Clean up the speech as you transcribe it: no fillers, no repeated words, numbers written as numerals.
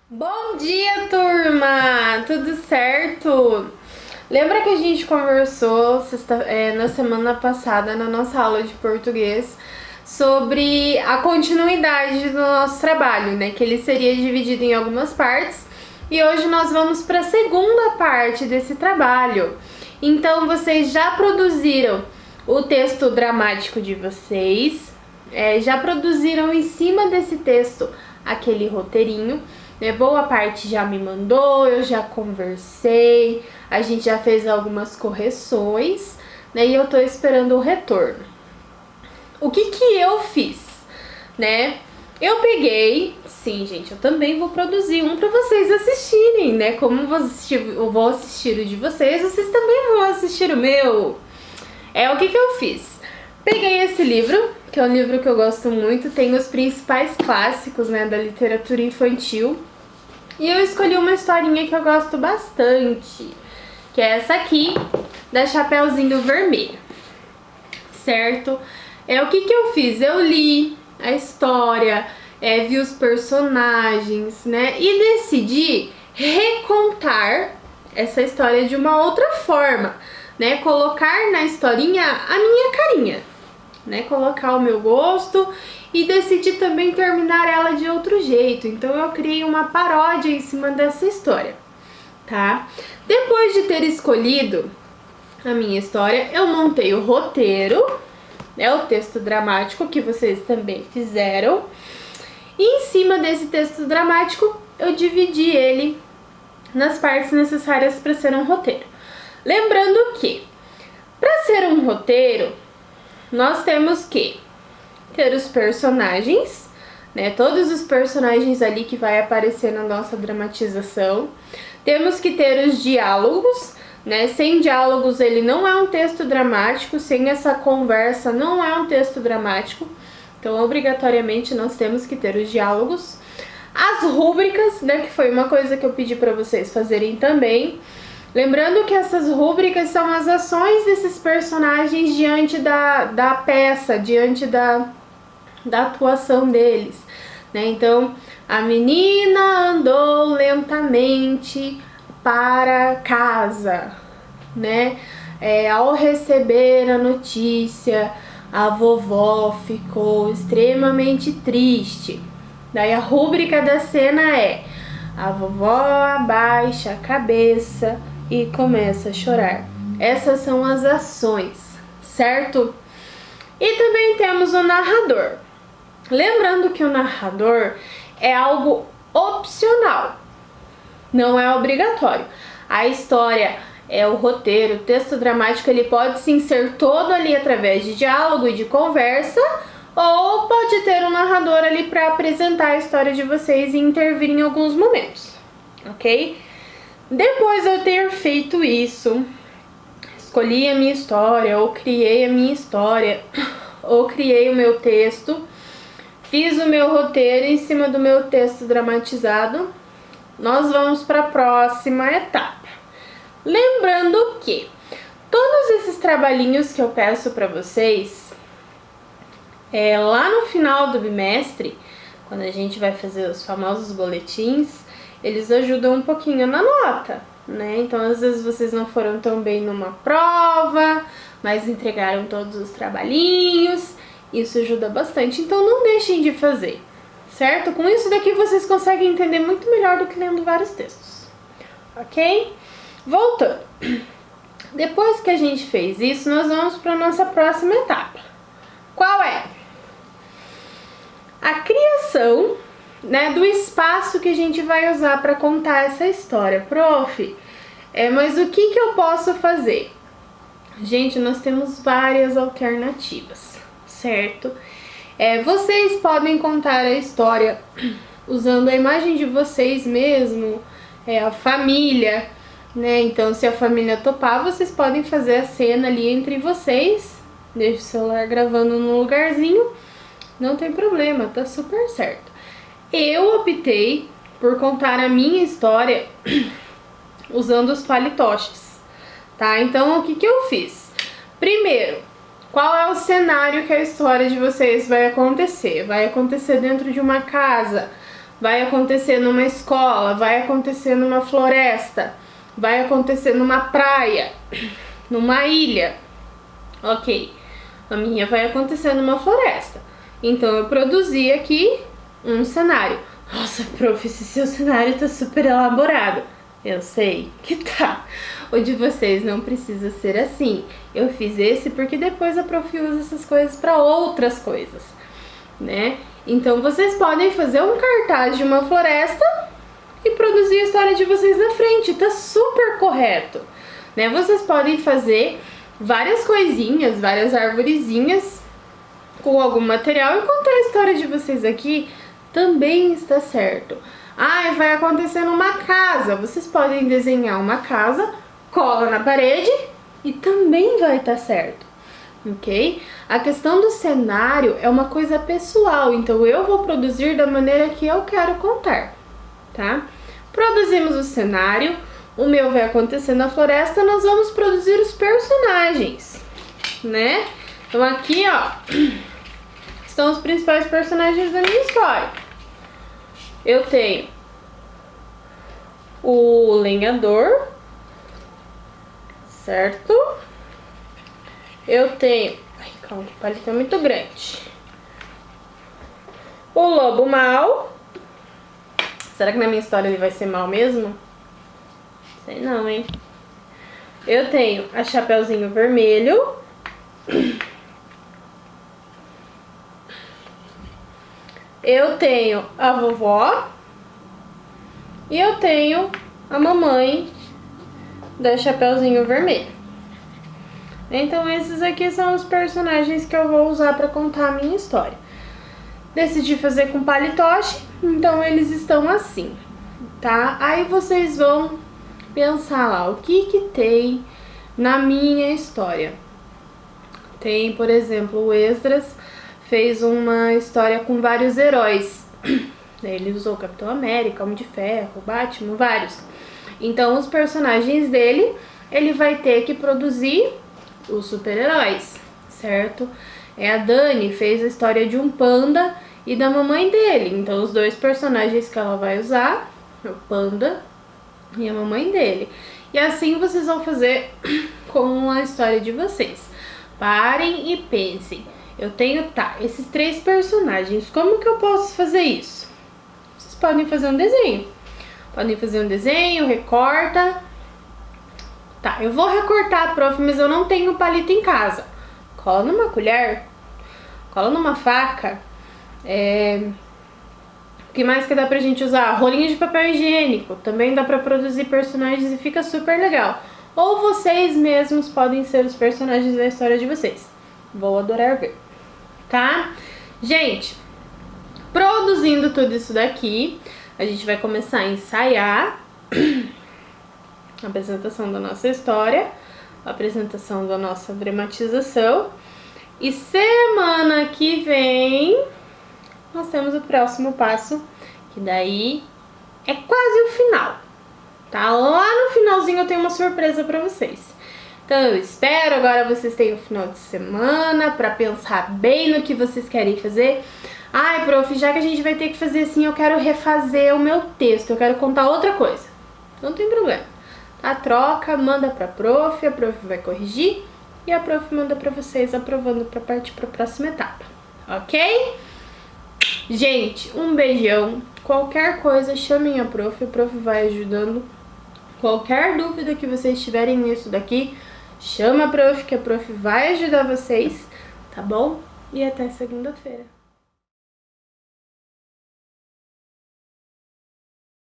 Bom dia, turma! Tudo certo? Lembra que a gente conversou na semana passada, na nossa aula de português, sobre a continuidade do nosso trabalho, né? Que ele seria dividido em algumas partes. E hoje nós vamos para a segunda parte desse trabalho. Então, vocês já produziram o texto dramático de vocês, já produziram em cima desse texto aquele roteirinho. Boa parte já me mandou, eu já conversei, a gente já fez algumas correções, né? E eu tô esperando o retorno. O que eu fiz, né? Eu peguei, sim, gente, eu também vou produzir um para vocês assistirem, né? Como eu vou assistir o de vocês, vocês também vão assistir o meu. O que eu fiz? Peguei esse livro, que é um livro que eu gosto muito, tem os principais clássicos, né, da literatura infantil. E eu escolhi uma historinha que eu gosto bastante, que é essa aqui, da Chapeuzinho Vermelho, certo? O que eu fiz? Eu li a história, vi os personagens, né, e decidi recontar essa história de uma outra forma, né, colocar na historinha a minha carinha, né, colocar o meu gosto e decidi também terminar ela de outro jeito. Então eu criei uma paródia em cima dessa história, tá? Depois de ter escolhido a minha história, eu montei o roteiro, né, o texto dramático que vocês também fizeram. E em cima desse texto dramático, eu dividi ele nas partes necessárias para ser um roteiro. Lembrando que, para ser um roteiro, nós temos que ter os personagens, né? Todos os personagens ali que vai aparecer na nossa dramatização. Temos que ter os diálogos, né? Sem diálogos ele não é um texto dramático, sem essa conversa não é um texto dramático. Então, obrigatoriamente, nós temos que ter os diálogos. As rúbricas, né? Que foi uma coisa que eu pedi para vocês fazerem também. Lembrando que essas rúbricas são as ações desses personagens diante da peça, diante da atuação deles, né? Então, a menina andou lentamente para casa, né? Ao receber a notícia, a vovó ficou extremamente triste. Daí a rúbrica da cena é: a vovó abaixa a cabeça e começa a chorar. Essas são as ações, certo? E também temos o narrador. Lembrando que o narrador é algo opcional, não é obrigatório. A história, o roteiro, o texto dramático, ele pode sim ser todo ali através de diálogo e de conversa, ou pode ter um narrador ali para apresentar a história de vocês e intervir em alguns momentos, ok? Depois de eu ter feito isso, escolhi a minha história, ou criei a minha história, ou criei o meu texto, fiz o meu roteiro em cima do meu texto dramatizado, nós vamos para a próxima etapa. Lembrando que todos esses trabalhinhos que eu peço para vocês, lá no final do bimestre, quando a gente vai fazer os famosos boletins, eles ajudam um pouquinho na nota, né? Então, às vezes vocês não foram tão bem numa prova, mas entregaram todos os trabalhinhos, isso ajuda bastante, então não deixem de fazer, certo? Com isso daqui vocês conseguem entender muito melhor do que lendo vários textos, ok? Voltando, depois que a gente fez isso, nós vamos para a nossa próxima etapa. Qual é? A criação, né, do espaço que a gente vai usar para contar essa história. Prof, mas o que eu posso fazer? Gente, nós temos várias alternativas, certo? Vocês podem contar a história usando a imagem de vocês mesmo, a família, né? Então, se a família topar, vocês podem fazer a cena ali entre vocês. Deixa o celular gravando num lugarzinho, não tem problema, tá super certo. Eu optei por contar a minha história usando os palitoches, tá? Então, o que eu fiz? Primeiro, qual é o cenário que a história de vocês vai acontecer? Vai acontecer dentro de uma casa, vai acontecer numa escola, vai acontecer numa floresta, vai acontecer numa praia, numa ilha. Ok, a minha vai acontecer numa floresta. Então eu produzi aqui um cenário. Nossa, prof, esse seu cenário tá super elaborado. Eu sei que tá. O de vocês não precisa ser assim. Eu fiz esse porque depois a prof usa essas coisas para outras coisas, né? Então vocês podem fazer um cartaz de uma floresta e produzir a história de vocês na frente. Tá super correto, né? Vocês podem fazer várias coisinhas, várias arvorezinhas com algum material e contar a história de vocês aqui. Também está certo. Ah, vai acontecer numa casa. Vocês podem desenhar uma casa, cola na parede e também vai estar certo, ok? A questão do cenário é uma coisa pessoal, então eu vou produzir da maneira que eu quero contar, tá? Produzimos o cenário, o meu vai acontecer na floresta, nós vamos produzir os personagens, né? Então aqui, ó, estão os principais personagens da minha história. Eu tenho o lenhador, certo? Eu tenho... Ai, calma, o palito é muito grande. O lobo mau. Será que na minha história ele vai ser mau mesmo? Sei não, hein? Eu tenho a Chapeuzinho Vermelho. Eu tenho a vovó e eu tenho a mamãe da Chapeuzinho Vermelho. Então esses aqui são os personagens que eu vou usar para contar a minha história. Decidi fazer com palitoche, então eles estão assim, tá? Aí vocês vão pensar lá, o que que tem na minha história? Tem, por exemplo, o Esdras fez uma história com vários heróis. Ele usou o Capitão América, Homem de Ferro, Batman, vários. Então os personagens dele, ele vai ter que produzir os super-heróis, certo? A Dani fez a história de um panda e da mamãe dele. Então os dois personagens que ela vai usar, o panda e a mamãe dele. E assim vocês vão fazer com a história de vocês. Parem e pensem. Eu tenho, esses três personagens, como que eu posso fazer isso? Vocês podem fazer um desenho. Podem fazer um desenho, recorta. Tá, eu vou recortar, prof, mas eu não tenho palito em casa. Cola numa colher, cola numa faca. O que mais que dá pra gente usar? Rolinho de papel higiênico. Também dá pra produzir personagens e fica super legal. Ou vocês mesmos podem ser os personagens da história de vocês. Vou adorar ver. Tá? Gente, produzindo tudo isso daqui, a gente vai começar a ensaiar a apresentação da nossa história, a apresentação da nossa dramatização. E semana que vem nós temos o próximo passo, que daí é quase o final, tá? Lá no finalzinho eu tenho uma surpresa pra vocês. Então eu espero agora vocês tenham o final de semana pra pensar bem no que vocês querem fazer. Ai, prof, já que a gente vai ter que fazer assim, eu quero refazer o meu texto, eu quero contar outra coisa. Não tem problema. A troca, manda pra prof, a prof vai corrigir e a prof manda pra vocês aprovando pra partir pra próxima etapa, ok? Gente, um beijão. Qualquer coisa, chamem a prof vai ajudando. Qualquer dúvida que vocês tiverem nisso daqui, chama a prof, que a prof vai ajudar vocês, tá bom? E até segunda-feira.